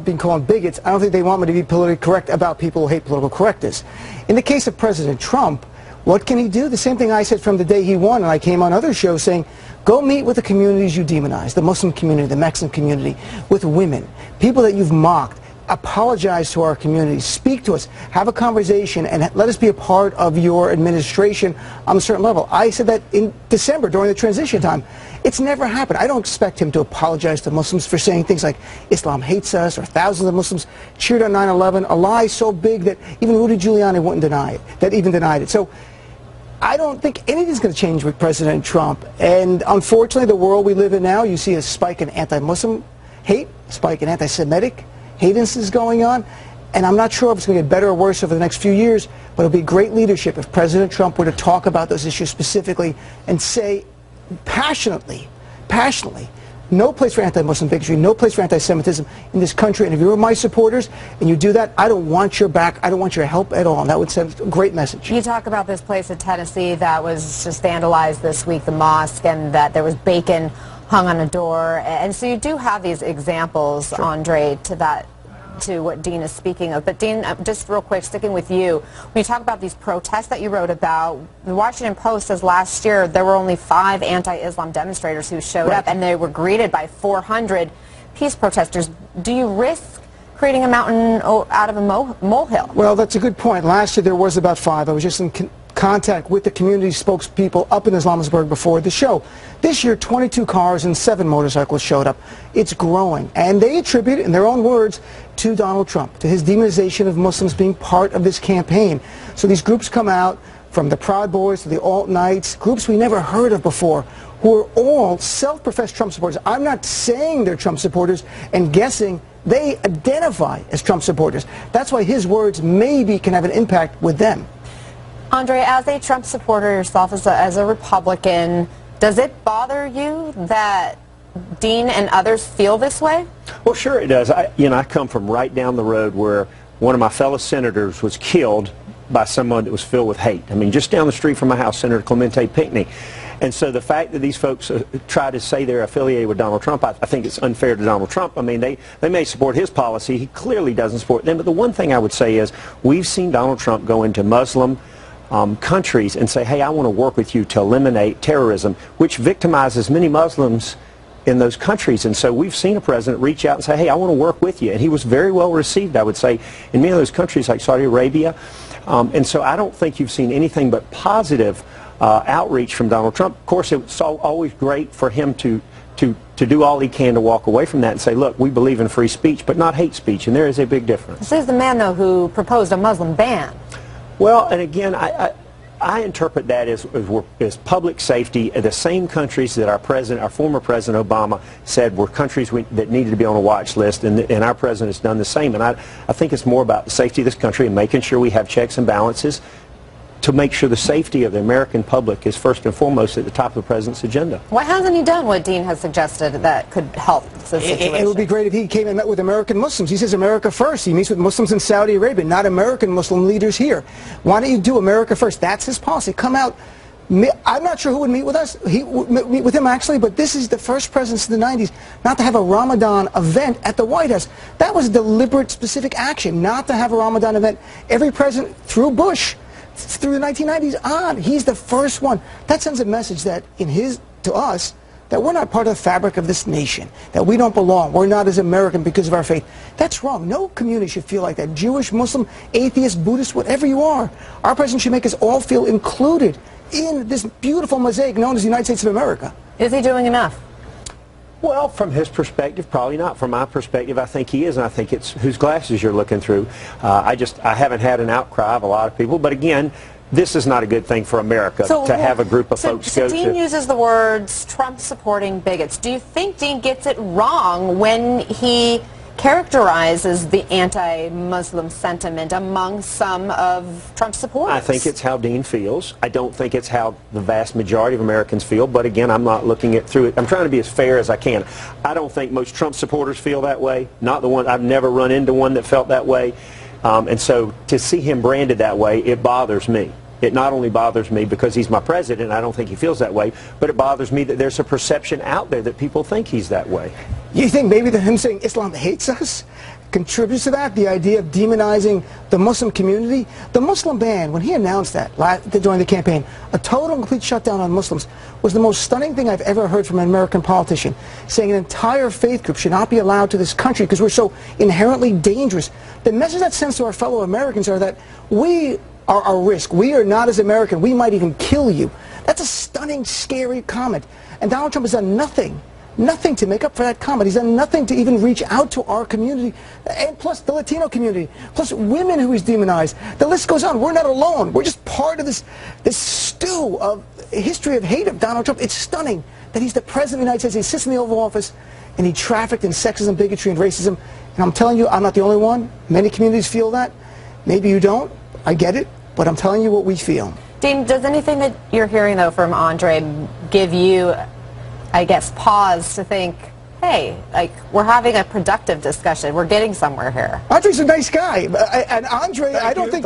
being called bigots. I don't think they want me to be politically correct about people who hate political correctness. In the case of President Trump, what can he do? The same thing I said from the day he won, and I came on other shows saying, go meet with the communities you demonize, the Muslim community, the Mexican community, with women, people that you've mocked. Apologize to our community, speak to us, have a conversation, and let us be a part of your administration on a certain level. I said that in December during the transition time. It's never happened. I don't expect him to apologize to Muslims for saying things like Islam hates us, or thousands of Muslims cheered on 9/11, a lie so big that even Rudy Giuliani wouldn't deny it, that even denied it. So I don't think anything's going to change with President Trump. And unfortunately, the world we live in now, you see a spike in anti-Muslim hate, a spike in anti-Semitic hate instances going on, and I'm not sure if it's going to get better or worse over the next few years, but it'll be great leadership if President Trump were to talk about those issues specifically and say passionately, no place for anti-Muslim bigotry, no place for anti-Semitism in this country, and if you're my supporters and you do that, I don't want your back, I don't want your help at all, and that would send a great message. You talk about this place in Tennessee that was just vandalized this week, the mosque, and that there was bacon hung on a door, and so you do have these examples, sure, Andre, to what Dean is speaking of. But Dean, just real quick, sticking with you, when you talk about these protests that you wrote about, the Washington Post says last year there were only 5 anti-Islam demonstrators who showed up, and they were greeted by 400 peace protesters. Do you risk creating a mountain out of a molehill? Well, that's a good point. Last year there was about 5. I was just in contact with the community spokespeople up in Islamisburg before the show. This year, 22 cars and 7 motorcycles showed up. It's growing, and they attribute it, in their own words, to Donald Trump, to his demonization of Muslims being part of this campaign. So these groups come out, from the Proud Boys to the Alt-Knights, groups we never heard of before, who are all self-professed Trump supporters. I'm not saying they're Trump supporters and guessing. They identify as Trump supporters. That's why his words maybe can have an impact with them. Andre, as a Trump supporter yourself, as a Republican, does it bother you that Dean and others feel this way? Well, sure it does. I come from right down the road where one of my fellow senators was killed by someone that was filled with hate. I mean, just down the street from my house, Senator Clemente Pinckney. And so the fact that these folks try to say they're affiliated with Donald Trump, I think it's unfair to Donald Trump. I mean, they may support his policy. He clearly doesn't support them. But the one thing I would say is we've seen Donald Trump go into Muslim countries and say, hey, I want to work with you to eliminate terrorism, which victimizes many Muslims in those countries. And so we've seen a president reach out and say, hey, I want to work with you. And he was very well received, I would say, in many of those countries like Saudi Arabia. And so I don't think you've seen anything but positive outreach from Donald Trump. Of course, it's always great for him to do all he can to walk away from that and say, look, we believe in free speech, but not hate speech, and there is a big difference. This is the man, though, who proposed a Muslim ban. Well, and again, I interpret that as public safety. The same countries that our former President Obama said were countries that needed to be on a watch list, and our president has done the same. And I think it's more about the safety of this country and making sure we have checks and balances to make sure the safety of the American public is first and foremost at the top of the president's agenda. Why hasn't he done what Dean has suggested that could help the situation? It would be great if he came and met with American Muslims. He says America first. He meets with Muslims in Saudi Arabia, not American Muslim leaders here. Why don't you do America first? That's his policy. Come out. I'm not sure who would meet with us. He would meet with him, actually, but this is the first president since the 90s not to have a Ramadan event at the White House. That was deliberate, specific action, not to have a Ramadan event. Every president, through Bush, through the 1990s on, he's the first one. That sends a message that to us, that we're not part of the fabric of this nation, that we don't belong, we're not as American because of our faith. That's wrong. No community should feel like that. Jewish, Muslim, atheist, Buddhist, whatever you are. Our president should make us all feel included in this beautiful mosaic known as the United States of America. Is he doing enough? Well, from his perspective, probably not. From my perspective, I think he is, and I think it's whose glasses you're looking through. I haven't had an outcry of a lot of people, but again, this is not a good thing for America to have a group of folks go to. Dean uses the words Trump supporting bigots. Do you think Dean gets it wrong when he characterizes the anti-Muslim sentiment among some of Trump's supporters? I think it's how Dean feels. I don't think it's how the vast majority of Americans feel, but again, I'm not looking at through it. I'm trying to be as fair as I can. I don't think most Trump supporters feel that way. Not the one. I've never run into one that felt that way. And so to see him branded that way, it bothers me. It not only bothers me because he's my president, I don't think he feels that way, but it bothers me that there's a perception out there that people think he's that way. You think maybe him saying Islam hates us contributes to that, the idea of demonizing the Muslim community. The Muslim ban, when he announced that during the campaign, a total and complete shutdown on Muslims, was the most stunning thing I've ever heard from an American politician, saying an entire faith group should not be allowed to this country because we're so inherently dangerous. The message that sends to our fellow Americans are that we are a risk. We are not as American. We might even kill you. That's a stunning, scary comment. And Donald Trump has done nothing to make up for that comment. He's done nothing to even reach out to our community, and plus the Latino community, plus women who he's demonized. The list goes on. We're not alone. We're just part of this stew of history of hate of Donald Trump. It's stunning that he's the president of the United States. He sits in the Oval Office, and he trafficked in sexism, bigotry, and racism. And I'm telling you, I'm not the only one. Many communities feel that. Maybe you don't. I get it. But I'm telling you what we feel. Dean, does anything that you're hearing, though, from Andre give you, I guess, pause to think, hey, like, we're having a productive discussion. We're getting somewhere here. Andre's a nice guy, and Andre, I don't think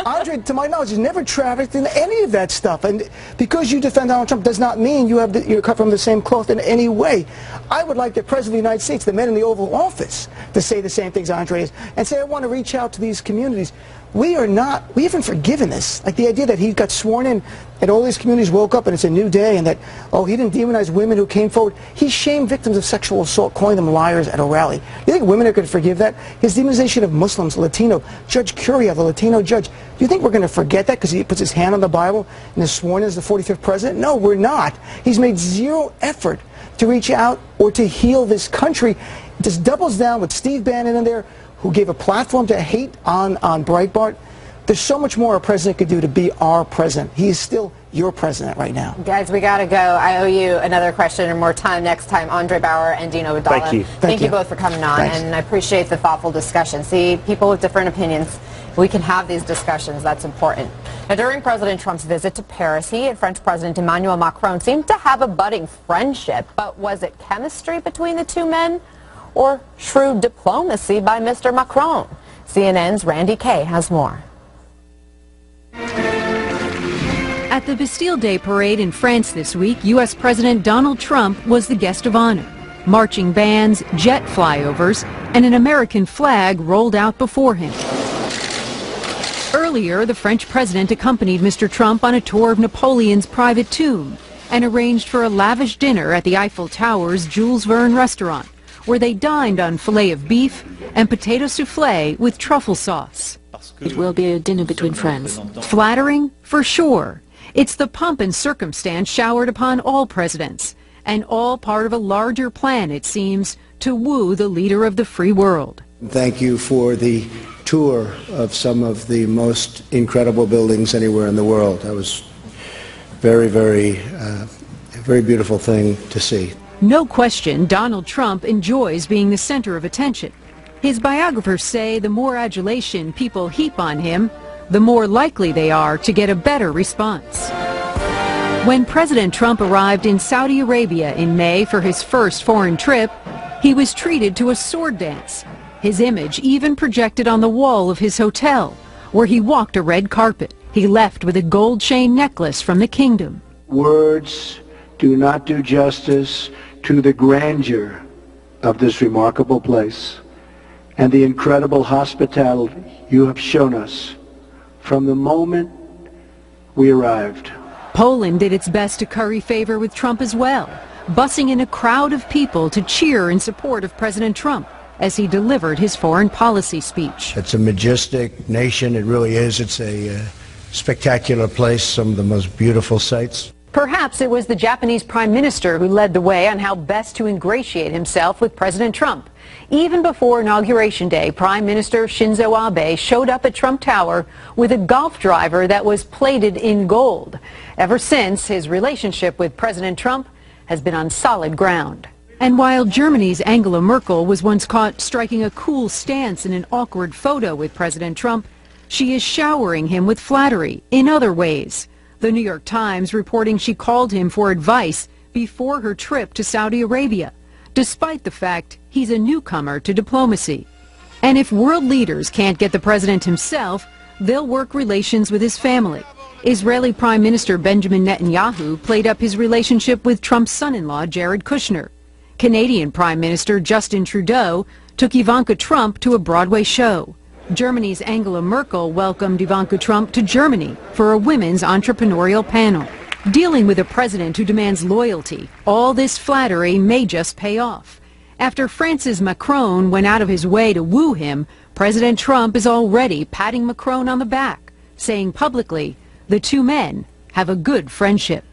Andre, to my knowledge, has never trafficked in any of that stuff. And because you defend Donald Trump does not mean you're cut from the same cloth in any way. I would like the President of the United States, the men in the Oval Office, to say the same things Andre is, and say, I want to reach out to these communities. We haven't forgiven this. Like the idea that he got sworn in and all these communities woke up and it's a new day and that, oh, he didn't demonize women who came forward. He shamed victims of sexual assault, calling them liars at a rally. You think women are going to forgive that? His demonization of Muslims, Latino, Judge Curia, the Latino judge. Do you think we're going to forget that because he puts his hand on the Bible and is sworn as the 45th president? No, we're not. He's made zero effort to reach out or to heal this country. It just doubles down with Steve Bannon in there, who gave a platform to hate on Breitbart. There's so much more a president could do to be our president. He is still your president right now. Guys, we got to go. I owe you another question and more time next time. Andre Bauer and Dean Obeidallah. Thank you. Thank you both for coming on. Thanks. And I appreciate the thoughtful discussion. See, people with different opinions, we can have these discussions. That's important. Now, during President Trump's visit to Paris, he and French President Emmanuel Macron seemed to have a budding friendship. But was it chemistry between the two men, or shrewd diplomacy by Mr. Macron? CNN's Randy Kay has more. At the Bastille Day parade in France this week, U.S. President Donald Trump was the guest of honor. Marching bands, jet flyovers, and an American flag rolled out before him. Earlier, the French president accompanied Mr. Trump on a tour of Napoleon's private tomb and arranged for a lavish dinner at the Eiffel Tower's Jules Verne restaurant, where they dined on filet of beef and potato soufflé with truffle sauce. It will be a dinner between friends. Flattering? For sure. It's the pomp and circumstance showered upon all presidents, and all part of a larger plan, it seems, to woo the leader of the free world. Thank you for the tour of some of the most incredible buildings anywhere in the world. That was very, very beautiful thing to see. No question, Donald Trump enjoys being the center of attention. His biographers say the more adulation people heap on him, the more likely they are to get a better response. When President Trump arrived in Saudi Arabia in May for his first foreign trip, he was treated to a sword dance. His image even projected on the wall of his hotel, where he walked a red carpet. He left with a gold chain necklace from the kingdom. Words do not do justice to the grandeur of this remarkable place and the incredible hospitality you have shown us from the moment we arrived. Poland did its best to curry favor with Trump as well, bussing in a crowd of people to cheer in support of President Trump as he delivered his foreign policy speech. It's a majestic nation, it really is. It's a spectacular place, some of the most beautiful sights. Perhaps it was the Japanese Prime Minister who led the way on how best to ingratiate himself with President Trump. Even before Inauguration Day, Prime Minister Shinzo Abe showed up at Trump Tower with a golf driver that was plated in gold. Ever since, his relationship with President Trump has been on solid ground. And while Germany's Angela Merkel was once caught striking a cool stance in an awkward photo with President Trump, she is showering him with flattery in other ways. The New York Times reporting she called him for advice before her trip to Saudi Arabia, despite the fact he's a newcomer to diplomacy. And if world leaders can't get the president himself, they'll work relations with his family. Israeli Prime Minister Benjamin Netanyahu played up his relationship with Trump's son-in-law Jared Kushner. Canadian Prime Minister Justin Trudeau took Ivanka Trump to a Broadway show. Germany's Angela Merkel welcomed Ivanka Trump to Germany for a women's entrepreneurial panel. Dealing with a president who demands loyalty, all this flattery may just pay off. After France's Macron went out of his way to woo him, President Trump is already patting Macron on the back, saying publicly the two men have a good friendship.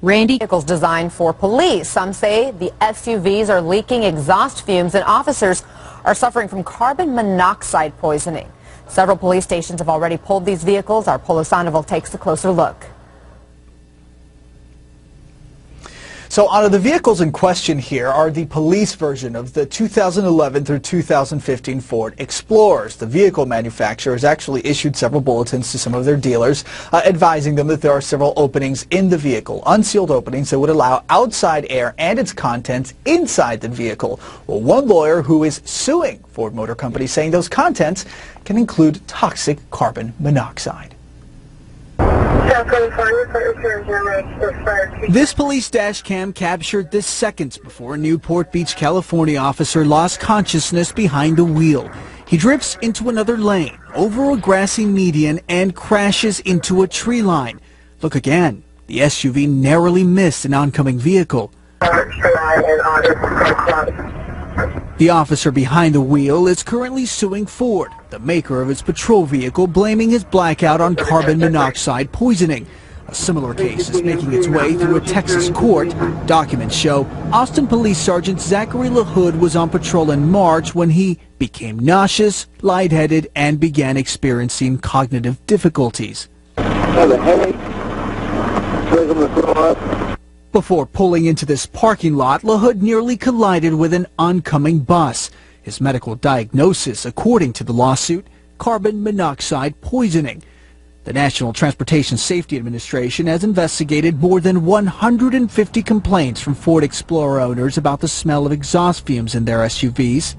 Randy? Vehicles designed for police. Some say the SUVs are leaking exhaust fumes and officers are suffering from carbon monoxide poisoning. Several police stations have already pulled these vehicles. Our Polo Sandoval takes a closer look. So out of the vehicles in question here are the police version of the 2011 through 2015 Ford Explorers. The vehicle manufacturer has actually issued several bulletins to some of their dealers advising them that there are several openings in the vehicle, unsealed openings that would allow outside air and its contents inside the vehicle. Well, one lawyer who is suing Ford Motor Company saying those contents can include toxic carbon monoxide. This police dash cam captured this seconds before a Newport Beach, California officer lost consciousness behind the wheel. He drifts into another lane, over a grassy median, and crashes into a tree line. Look again. The SUV narrowly missed an oncoming vehicle. The officer behind the wheel is currently suing Ford, the maker of its patrol vehicle, blaming his blackout on carbon monoxide poisoning. A similar case is making its way through a Texas court. Documents show Austin Police Sergeant Zachary LaHood was on patrol in March when he became nauseous, lightheaded, and began experiencing cognitive difficulties. Before pulling into this parking lot, LaHood nearly collided with an oncoming bus. His medical diagnosis, according to the lawsuit, carbon monoxide poisoning. The National Transportation Safety Administration has investigated more than 150 complaints from Ford Explorer owners about the smell of exhaust fumes in their SUVs.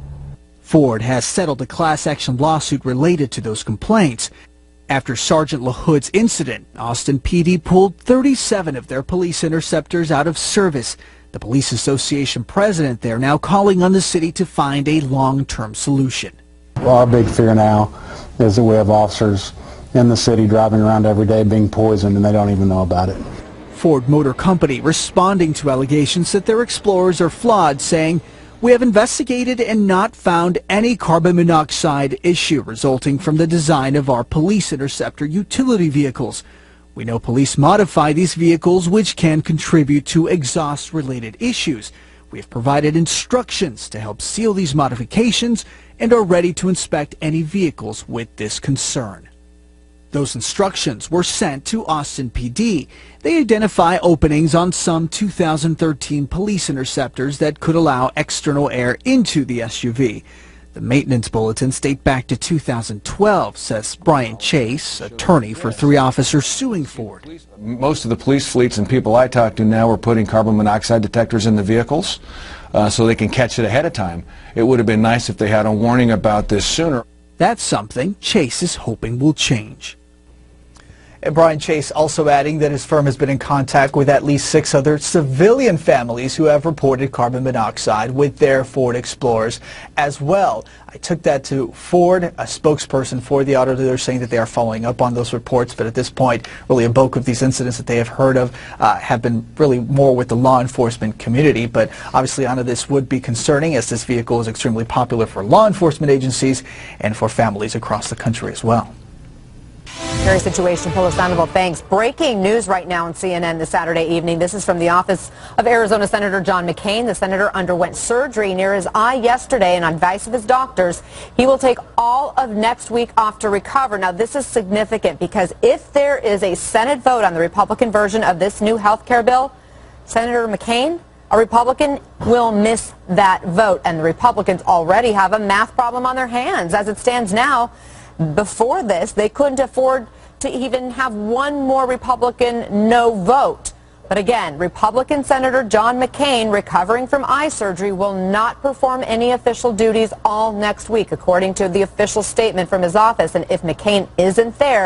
Ford has settled a class action lawsuit related to those complaints. After Sergeant LaHood's incident, Austin PD pulled 37 of their police interceptors out of service. The Police Association president there now calling on the city to find a long-term solution. Well, our big fear now is that we have officers in the city driving around every day being poisoned and they don't even know about it. Ford Motor Company responding to allegations that their Explorers are flawed, saying, "We have investigated and not found any carbon monoxide issue resulting from the design of our police interceptor utility vehicles. We know police modify these vehicles which can contribute to exhaust-related issues. We have provided instructions to help seal these modifications and are ready to inspect any vehicles with this concern." Those instructions were sent to Austin PD. They identify openings on some 2013 police interceptors that could allow external air into the SUV. The maintenance bulletins date back to 2012, says Brian Chase, attorney for 3 officers suing Ford. Most of the police fleets and people I talk to now are putting carbon monoxide detectors in the vehicles so they can catch it ahead of time. It would have been nice if they had a warning about this sooner. That's something Chase is hoping will change. And Brian Chase also adding that his firm has been in contact with at least 6 other civilian families who have reported carbon monoxide with their Ford Explorers as well. I took that to Ford, a spokesperson for the auto dealer, saying that they are following up on those reports, but at this point, really a bulk of these incidents that they have heard of have been really more with the law enforcement community. But obviously, Anna, this would be concerning as this vehicle is extremely popular for law enforcement agencies and for families across the country as well. Very situation, Polo Sandoval, thanks. Breaking news right now on CNN this Saturday evening. This is from the office of Arizona Senator John McCain. The senator underwent surgery near his eye yesterday, and on advice of his doctors, he will take all of next week off to recover. Now, this is significant because if there is a Senate vote on the Republican version of this new health care bill, Senator McCain, a Republican, will miss that vote. And the Republicans already have a math problem on their hands. As it stands now, before this, they couldn't afford to even have one more Republican no vote. But again, Republican Senator John McCain, recovering from eye surgery, will not perform any official duties all next week, according to the official statement from his office. And if McCain isn't there,